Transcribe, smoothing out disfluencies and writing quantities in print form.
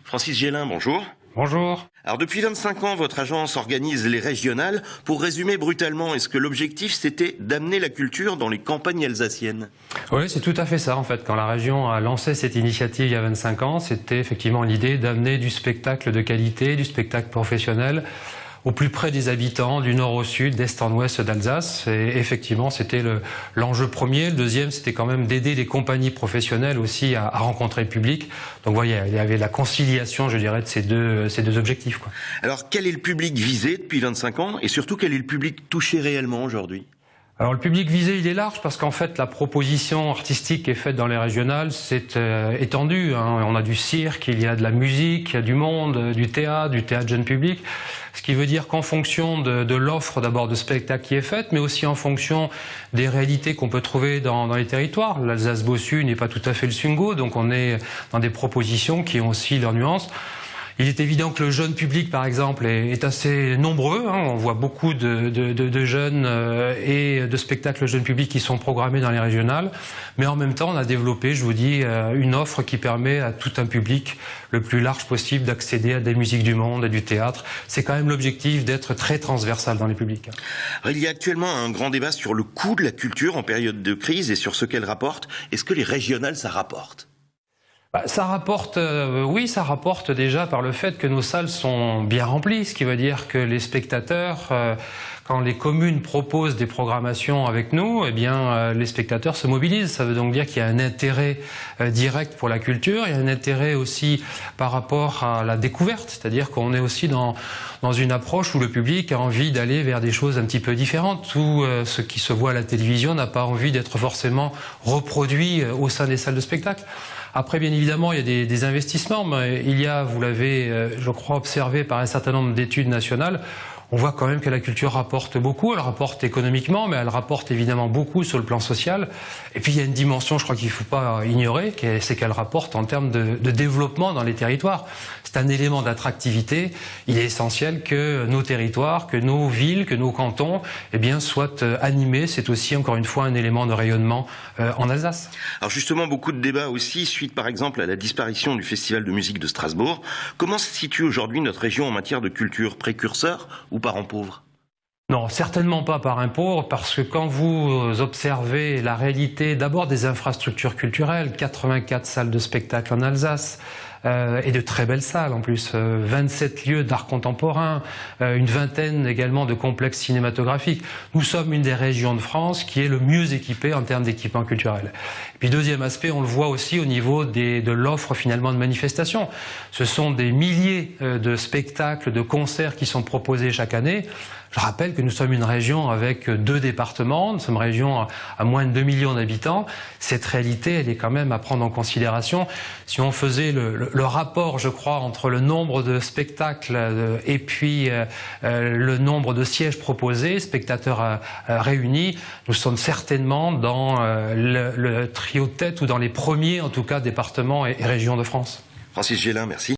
Francis Gélin, bonjour. Bonjour. Alors depuis 25 ans, votre agence organise les régionales. Pour résumer brutalement, est-ce que l'objectif c'était d'amener la culture dans les campagnes alsaciennes? Oui, c'est tout à fait ça en fait. Quand la région a lancé cette initiative il y a 25 ans, c'était effectivement l'idée d'amener du spectacle de qualité, du spectacle professionnel au plus près des habitants, du nord au sud, d'est en ouest d'Alsace. Et effectivement, c'était l'enjeu premier. Le deuxième, c'était quand même d'aider les compagnies professionnelles aussi à rencontrer le public. Donc vous voyez, il y avait la conciliation, je dirais, de ces deux objectifs, quoi. Alors quel est le public visé depuis 25 ans et surtout quel est le public touché réellement aujourd'hui? Alors le public visé, il est large parce qu'en fait la proposition artistique qui est faite dans les régionales, c'est étendu, hein. On a du cirque, il y a de la musique, il y a du monde, du théâtre jeune public. Ce qui veut dire qu'en fonction de l'offre d'abord de spectacle qui est faite, mais aussi en fonction des réalités qu'on peut trouver dans les territoires. L'Alsace Bossu n'est pas tout à fait le Sungo, donc on est dans des propositions qui ont aussi leurs nuances. Il est évident que le jeune public, par exemple, est assez nombreux, hein. On voit beaucoup de jeunes et de spectacles jeunes publics qui sont programmés dans les régionales. Mais en même temps, on a développé, je vous dis, une offre qui permet à tout un public le plus large possible d'accéder à des musiques du monde, à du théâtre. C'est quand même l'objectif d'être très transversal dans les publics. Alors, il y a actuellement un grand débat sur le coût de la culture en période de crise et sur ce qu'elle rapporte. Est-ce que les régionales, ça rapporte? Ça rapporte, oui, ça rapporte déjà par le fait que nos salles sont bien remplies, ce qui veut dire que les spectateurs, quand les communes proposent des programmations avec nous, eh bien, les spectateurs se mobilisent. Ça veut donc dire qu'il y a un intérêt direct pour la culture, il y a un intérêt aussi par rapport à la découverte, c'est-à-dire qu'on est aussi dans une approche où le public a envie d'aller vers des choses un petit peu différentes, où ce qui se voit à la télévision n'a pas envie d'être forcément reproduit au sein des salles de spectacle. Après, bien évidemment, il y a des investissements, mais il y a, vous l'avez, je crois, observé par un certain nombre d'études nationales, on voit quand même que la culture rapporte beaucoup. Elle rapporte économiquement, mais elle rapporte évidemment beaucoup sur le plan social. Et puis il y a une dimension, je crois qu'il ne faut pas ignorer, c'est qu'elle rapporte en termes de développement dans les territoires. C'est un élément d'attractivité. Il est essentiel que nos territoires, que nos villes, que nos cantons, eh bien, soient animés. C'est aussi, encore une fois, un élément de rayonnement en Alsace. Alors justement, beaucoup de débats aussi, suite par exemple à la disparition du Festival de musique de Strasbourg. Comment se situe aujourd'hui notre région en matière de culture? Précurseur ou parent pauvre? Non, certainement pas parrain pauvre, parce que quand vous observez la réalité d'abord des infrastructures culturelles, 84 salles de spectacle en Alsace, et de très belles salles en plus, 27 lieux d'art contemporain, une vingtaine également de complexes cinématographiques. Nous sommes une des régions de France qui est le mieux équipée en termes d'équipement culturel. Et puis deuxième aspect, on le voit aussi au niveau de l'offre finalement de manifestations. Ce sont des milliers de spectacles, de concerts qui sont proposés chaque année. Je rappelle que nous sommes une région avec 2 départements, nous sommes une région à moins de 2 millions d'habitants. Cette réalité, elle est quand même à prendre en considération. Si on faisait le rapport, je crois, entre le nombre de spectacles et puis le nombre de sièges proposés, spectateurs réunis, nous sommes certainement dans le trio de tête ou dans les premiers, en tout cas, départements et régions de France. Francis Gélin, merci.